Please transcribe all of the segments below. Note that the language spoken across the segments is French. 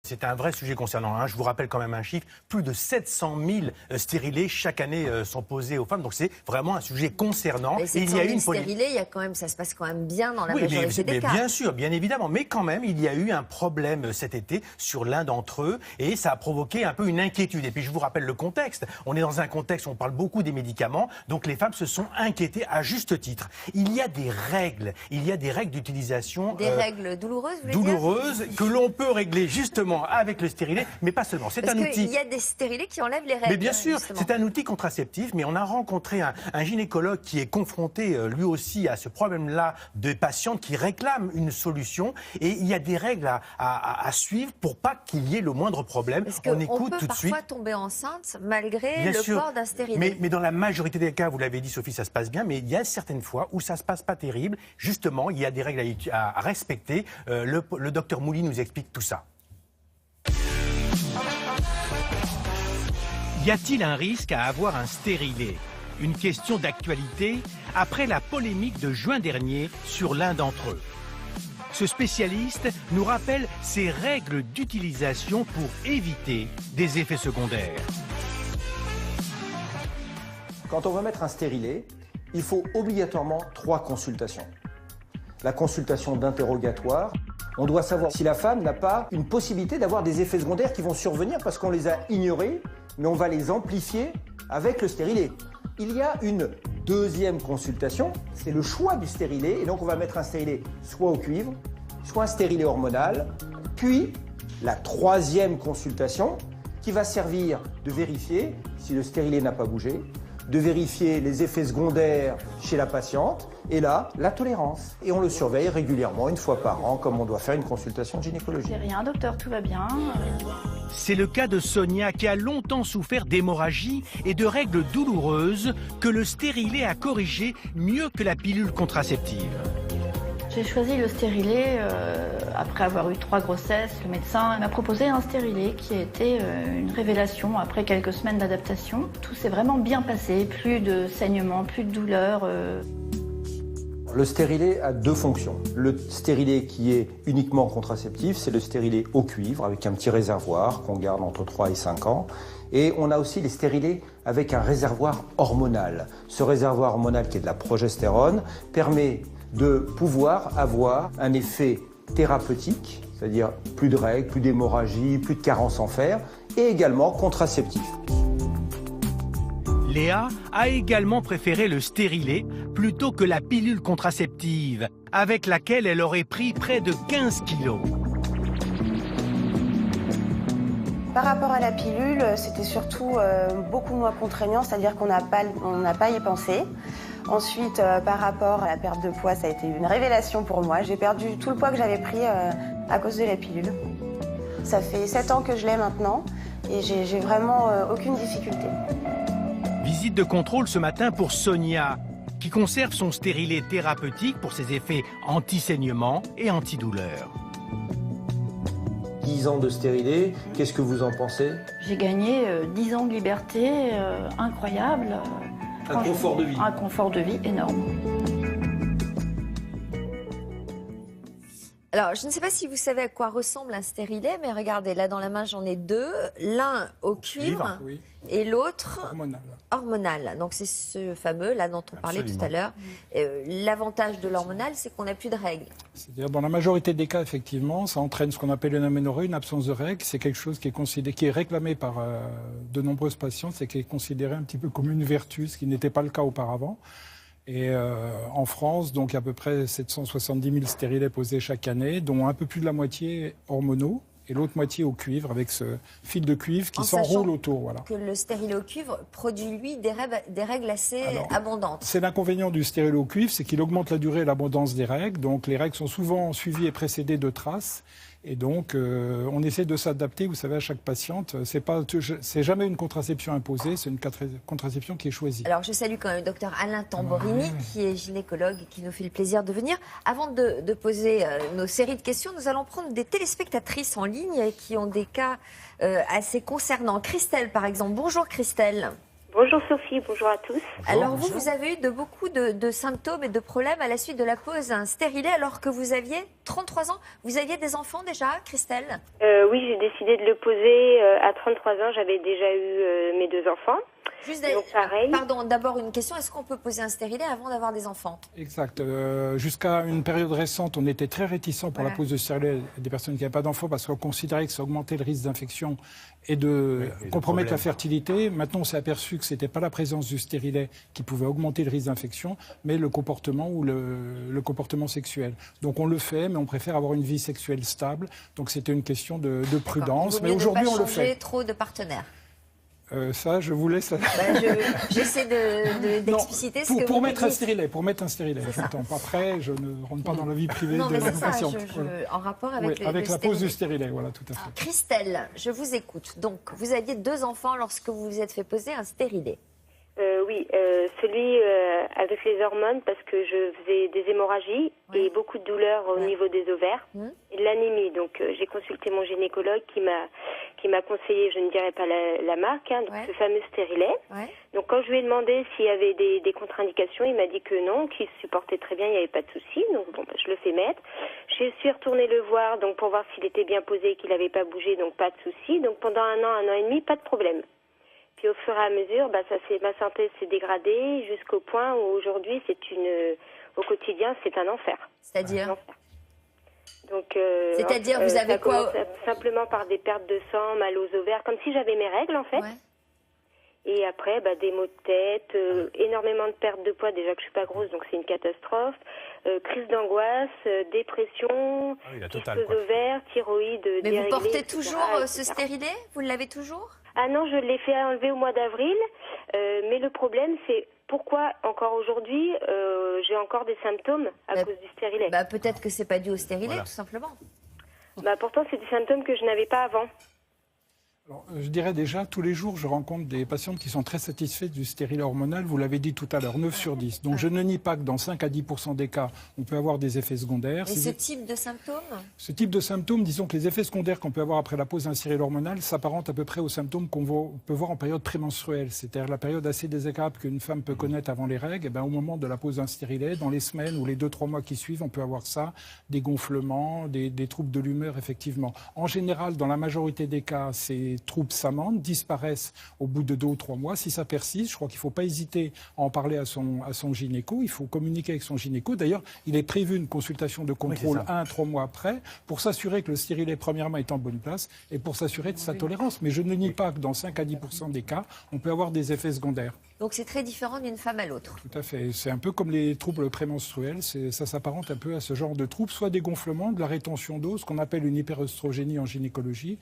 C'est un vrai sujet concernant. Je vous rappelle quand même un chiffre, plus de 700 000 stérilés chaque année sont posés aux femmes. Donc c'est vraiment un sujet concernant. Mais 700 000 stérilés, il y a quand même, ça se passe quand même bien dans la majorité des cas. Bien sûr, bien évidemment. Mais quand même, il y a eu un problème cet été sur l'un d'entre eux et ça a provoqué un peu une inquiétude. Et puis je vous rappelle le contexte. On est dans un contexte où on parle beaucoup des médicaments. Donc les femmes se sont inquiétées à juste titre. Il y a des règles. Il y a des règles d'utilisation. Des règles douloureuses, vous voulez douloureuses dire que l'on peut régler justement avec le stérilet, mais pas seulement. C'est un outil. Il y a des stérilés qui enlèvent les règles. Mais bien sûr, c'est un outil contraceptif, mais on a rencontré un gynécologue qui est confronté lui aussi à ce problème-là de patientes qui réclament une solution. Et il y a des règles à suivre pour pas qu'il y ait le moindre problème. Parce qu'on peut parfois tomber enceinte malgré le port d'un stérilet. Mais dans la majorité des cas, vous l'avez dit Sophie, ça se passe bien, mais il y a certaines fois où ça se passe pas terrible. Justement, il y a des règles à respecter. Le docteur Mouly nous explique tout ça. Y a-t-il un risque à avoir un stérilet? Une question d'actualité après la polémique de juin dernier sur l'un d'entre eux. Ce spécialiste nous rappelle ses règles d'utilisation pour éviter des effets secondaires. Quand on va mettre un stérilet, il faut obligatoirement 3 consultations. La consultation d'interrogatoire. On doit savoir si la femme n'a pas une possibilité d'avoir des effets secondaires qui vont survenir parce qu'on les a ignorés, mais on va les amplifier avec le stérilet. Il y a une deuxième consultation, c'est le choix du stérilet, et donc on va mettre un stérilet soit au cuivre, soit un stérilet hormonal, puis la troisième consultation qui va servir de vérifier si le stérilet n'a pas bougé, de vérifier les effets secondaires chez la patiente, et là, la tolérance. Et on le surveille régulièrement, une fois par an, comme on doit faire une consultation de gynécologie. C'est rien, docteur, tout va bien. C'est le cas de Sonia qui a longtemps souffert d'hémorragie et de règles douloureuses que le stérilet a corrigé mieux que la pilule contraceptive. J'ai choisi le stérilet après avoir eu 3 grossesses. Le médecin m'a proposé un stérilet qui a été une révélation après quelques semaines d'adaptation. Tout s'est vraiment bien passé, plus de saignements, plus de douleurs. Le stérilet a 2 fonctions. Le stérilet qui est uniquement contraceptif, c'est le stérilet au cuivre avec un petit réservoir qu'on garde entre 3 et 5 ans. Et on a aussi les stérilets avec un réservoir hormonal. Ce réservoir hormonal qui est de la progestérone permet de pouvoir avoir un effet thérapeutique, c'est-à-dire plus de règles, plus d'hémorragie, plus de carence en fer, et également contraceptif. Léa a également préféré le stérilet plutôt que la pilule contraceptive, avec laquelle elle aurait pris près de 15 kilos. Par rapport à la pilule, c'était surtout beaucoup moins contraignant, c'est-à-dire qu'on n'a pas y pensé. Ensuite, par rapport à la perte de poids, ça a été une révélation pour moi. J'ai perdu tout le poids que j'avais pris à cause de la pilule. Ça fait 7 ans que je l'ai maintenant et j'ai vraiment aucune difficulté. Visite de contrôle ce matin pour Sonia, qui conserve son stérilet thérapeutique pour ses effets anti-saignement et antidouleur. 10 ans de stérilet, qu'est-ce que vous en pensez? J'ai gagné 10 ans de liberté incroyable. Un confort de vie. Un confort de vie énorme. Alors, je ne sais pas si vous savez à quoi ressemble un stérilet, mais regardez, là dans la main j'en ai 2. L'un au cuivre oui. Et l'autre hormonal. Donc c'est ce fameux là dont on parlait tout à l'heure. L'avantage de l'hormonal, c'est qu'on n'a plus de règles. C'est-à-dire dans la majorité des cas, effectivement, ça entraîne ce qu'on appelle une aménorrhée, une absence de règles. C'est quelque chose qui est réclamé par de nombreuses patientes, c'est qui est considéré un petit peu comme une vertu, ce qui n'était pas le cas auparavant. Et en France, donc à peu près 770 000 stérilets posés chaque année, dont un peu plus de la moitié hormonaux et l'autre moitié au cuivre, avec ce fil de cuivre qui s'enroule autour. Voilà. Que le stérilet au cuivre produit, lui, des règles assez abondantes. C'est l'inconvénient du stérilet au cuivre, c'est qu'il augmente la durée et l'abondance des règles. Donc les règles sont souvent suivies et précédées de traces. Et donc, on essaie de s'adapter, vous savez, à chaque patiente. C'est jamais une contraception imposée, c'est une contraception qui est choisie. Alors, je salue quand même le docteur Alain Tamborini, qui est gynécologue et qui nous fait le plaisir de venir. Avant de poser nos séries de questions, nous allons prendre des téléspectatrices en ligne qui ont des cas assez concernants. Christelle, par exemple. Bonjour, Christelle. Bonjour Sophie, bonjour à tous. Alors vous avez eu beaucoup de symptômes et de problèmes à la suite de la pose d'un stérilet alors que vous aviez 33 ans. Vous aviez des enfants déjà, Christelle? Oui, j'ai décidé de le poser à 33 ans. J'avais déjà eu mes 2 enfants. Donc, pareil. Pardon, d'abord une question. Est-ce qu'on peut poser un stérilet avant d'avoir des enfants? Exact. Jusqu'à une période récente, on était très réticents pour la pose de stérilet des personnes qui n'avaient pas d'enfants parce qu'on considérait que ça augmentait le risque d'infection et de compromettre la fertilité. Maintenant, on s'est aperçu que ce n'était pas la présence du stérilet qui pouvait augmenter le risque d'infection, mais le comportement ou le comportement sexuel. Donc on le fait, mais on préfère avoir une vie sexuelle stable. Donc c'était une question de prudence. Mais aujourd'hui, on le fait. Changer trop de partenaires. Ça, je vous laisse. J'essaie d'expliciter ce que pour vous mettre un stérilet, Après, je ne rentre pas dans la vie privée de la patiente. En rapport avec la pose du stérilet, voilà, tout à fait. Christelle, je vous écoute. Donc, vous aviez 2 enfants lorsque vous vous êtes fait poser un stérilet. Oui, celui avec les hormones parce que je faisais des hémorragies et beaucoup de douleurs au niveau des ovaires et de l'anémie. Donc j'ai consulté mon gynécologue qui m'a conseillé, je ne dirais pas la marque, donc ce fameux stérilet. Donc quand je lui ai demandé s'il y avait des contre-indications, il m'a dit que non, qu'il supportait très bien, il n'y avait pas de souci. Donc bon, je le fais mettre. Je suis retournée le voir donc pour voir s'il était bien posé, qu'il n'avait pas bougé, donc pas de souci. Donc pendant 1 an et demi, pas de problème. Puis au fur et à mesure, ma santé s'est dégradée jusqu'au point où aujourd'hui, au quotidien, c'est un enfer. C'est-à-dire Donc, c'est-à-dire, vous avez quoi? Simplement par des pertes de sang, mal aux ovaires, comme si j'avais mes règles en fait. Et après, des maux de tête, énormément de pertes de poids, déjà que je suis pas grosse, donc c'est une catastrophe. Crise d'angoisse, dépression, kyste aux ovaires, thyroïde déréglée. Mais vous portez toujours ce stérilet? Vous l'avez toujours? Ah non, je l'ai fait enlever au mois d'avril, mais le problème c'est pourquoi encore aujourd'hui j'ai encore des symptômes à cause du stérilet. Peut-être que c'est pas dû au stérilet, tout simplement. Pourtant c'est des symptômes que je n'avais pas avant. Alors, je dirais déjà, tous les jours, je rencontre des patientes qui sont très satisfaites du stérilet hormonal. Vous l'avez dit tout à l'heure, 9 sur 10. Donc je ne nie pas que dans 5 à 10% des cas, on peut avoir des effets secondaires. Et ce type de symptômes? Ce type de symptômes, disons que les effets secondaires qu'on peut avoir après la pose d'un stérilet hormonal s'apparentent à peu près aux symptômes qu'on peut voir en période prémenstruelle. C'est-à-dire la période assez désagréable qu'une femme peut connaître avant les règles. Au moment de la pose d'un stérilet, dans les semaines ou les 2-3 mois qui suivent, on peut avoir ça, des gonflements, des troubles de l'humeur, effectivement. En général, dans la majorité des cas, ces troubles s'amendent, disparaissent au bout de 2 ou 3 mois. Si ça persiste, je crois qu'il ne faut pas hésiter à en parler à son gynéco. Il faut communiquer avec son gynéco. D'ailleurs, il est prévu une consultation de contrôle 1 à 3 mois après pour s'assurer que le stérilet, premièrement, est en bonne place et pour s'assurer de sa tolérance. Mais je ne nie pas que dans 5 à 10% des cas, on peut avoir des effets secondaires. Donc c'est très différent d'une femme à l'autre. Tout à fait. C'est un peu comme les troubles prémenstruels. Ça s'apparente un peu à ce genre de troubles, soit des gonflements, de la rétention d'eau, ce qu'on appelle une hyperœstrogénie en gynécologie.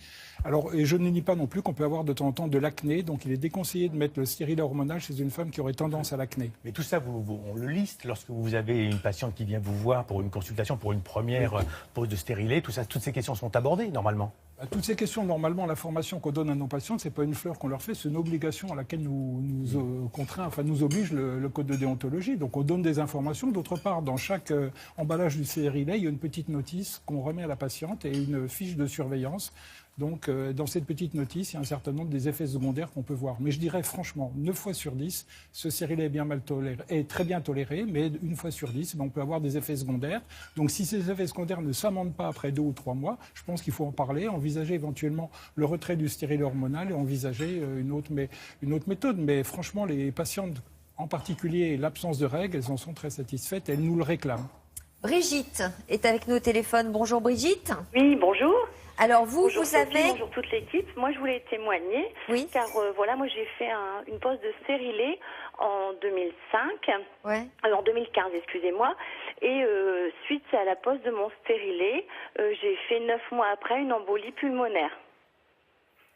Et je ne nie pas non plus qu'on peut avoir de temps en temps de l'acné. Donc il est déconseillé de mettre le stérilet hormonal chez une femme qui aurait tendance à l'acné. Mais tout ça, on le liste lorsque vous avez une patiente qui vient vous voir pour une consultation, pour une première pose de stérilet. Toutes ces questions sont abordées normalement. Toutes ces questions, normalement, la formation qu'on donne à nos patients, ce n'est pas une fleur qu'on leur fait, c'est une obligation à laquelle nous oblige le code de déontologie. Donc on donne des informations. D'autre part, dans chaque emballage du stérilet, il y a une petite notice qu'on remet à la patiente et une fiche de surveillance. Donc, dans cette petite notice, il y a un certain nombre des effets secondaires qu'on peut voir. Mais je dirais franchement, 9 fois sur 10, ce stérilet est très bien toléré, mais 1 fois sur 10, on peut avoir des effets secondaires. Donc, si ces effets secondaires ne s'amendent pas après 2 ou 3 mois, je pense qu'il faut en parler, envisager éventuellement le retrait du stérilet hormonal et envisager une autre méthode. Mais franchement, les patientes, en particulier l'absence de règles, elles en sont très satisfaites, elles nous le réclament. Brigitte est avec nous au téléphone. Bonjour Brigitte. Oui, bonjour. Alors bonjour vous Sophie, avez... Bonjour toute l'équipe. Moi, je voulais témoigner. Oui. Car moi, j'ai fait une pose de stérilet en 2005. En 2015, excusez-moi. Et suite à la pose de mon stérilet, j'ai fait 9 mois après une embolie pulmonaire.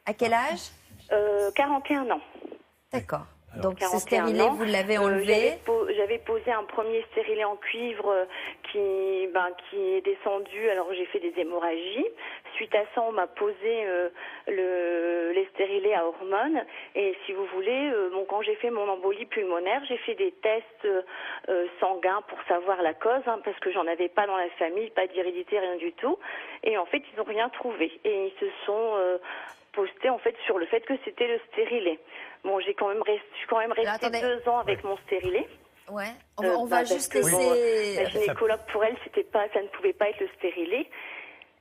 À quel âge? 41 ans. D'accord. Donc ce stérilet, vous l'avez enlevé? J'avais posé un premier stérilet en cuivre qui est descendu, alors j'ai fait des hémorragies. suite à ça, on m'a posé les stérilés à hormones. Et si vous voulez, quand j'ai fait mon embolie pulmonaire, j'ai fait des tests sanguins pour savoir la cause, parce que j'en avais pas dans la famille, pas d'hérédité, rien du tout. Et en fait, ils n'ont rien trouvé. Et ils se sont postés en fait sur le fait que c'était le stérilet. Bon, je suis quand même restée 2 ans avec mon stérilet. Ouais. On va juste laisser. La gynécologue, pour elle, ça ne pouvait pas être le stérilet.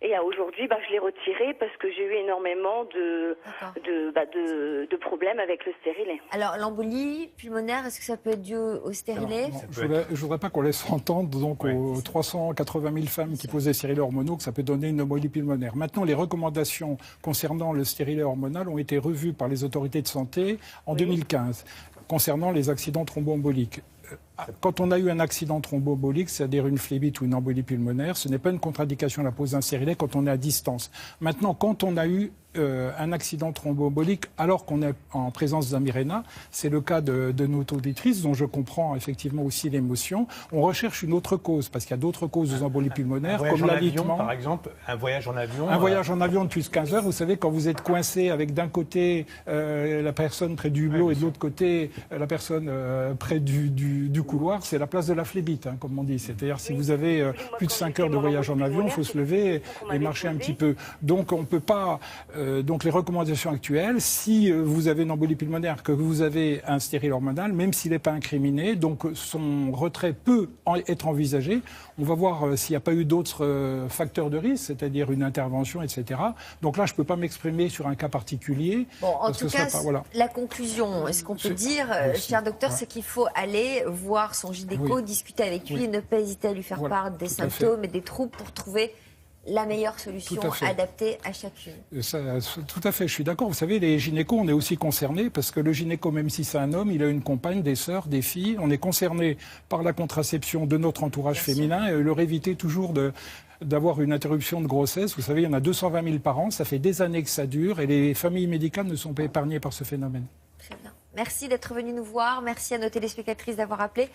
Et aujourd'hui, je l'ai retiré parce que j'ai eu énormément de problèmes avec le stérilet. Alors, l'embolie pulmonaire, est-ce que ça peut être dû au stérilet? Je ne voudrais pas qu'on laisse entendre aux 380 000 femmes qui posent des stérilets hormonaux que ça peut donner une embolie pulmonaire. Maintenant, les recommandations concernant le stérilet hormonal ont été revues par les autorités de santé en 2015 concernant les accidents thromboemboliques. Quand on a eu un accident thromboembolique, c'est-à-dire une phlébite ou une embolie pulmonaire, ce n'est pas une contre-indication à la pose d'un stérilet quand on est à distance. Maintenant, quand on a eu un accident thromboembolique alors qu'on est en présence d'un Mirena, c'est le cas de notre auditrice dont je comprends effectivement aussi l'émotion. On recherche une autre cause parce qu'il y a d'autres causes aux embolies pulmonaires comme l'alitement. Par exemple, un voyage en avion. Un voyage en avion de plus de 15 heures, vous savez, quand vous êtes coincé avec d'un côté la personne près du hublot et de l'autre côté la personne près du couloir, c'est la place de la phlébite, comme on dit. C'est-à-dire si vous avez plus de 5 heures de voyage en avion, il faut se lever et marcher un petit peu. Donc on ne peut pas... donc les recommandations actuelles, si vous avez une embolie pulmonaire, que vous avez un stérile hormonal, même s'il n'est pas incriminé, donc son retrait peut être envisagé. On va voir s'il n'y a pas eu d'autres facteurs de risque, c'est-à-dire une intervention, etc. Donc là, je ne peux pas m'exprimer sur un cas particulier. Bon, en tout cas, la conclusion, ce qu'on peut dire, cher docteur, c'est qu'il faut aller voir son gynéco, discuter avec lui, ne pas hésiter à lui faire part des symptômes et des troubles pour trouver la meilleure solution adaptée à chacune. Tout à fait, je suis d'accord. Vous savez, les gynécos, on est aussi concernés parce que le gynéco, même si c'est un homme, il a une compagne, des sœurs, des filles. On est concernés par la contraception de notre entourage féminin et leur éviter toujours d'avoir une interruption de grossesse. Vous savez, il y en a 220 000 par an, ça fait des années que ça dure et les familles médicales ne sont pas épargnées par ce phénomène. Très bien. Merci d'être venu nous voir. Merci à nos téléspectatrices d'avoir appelé.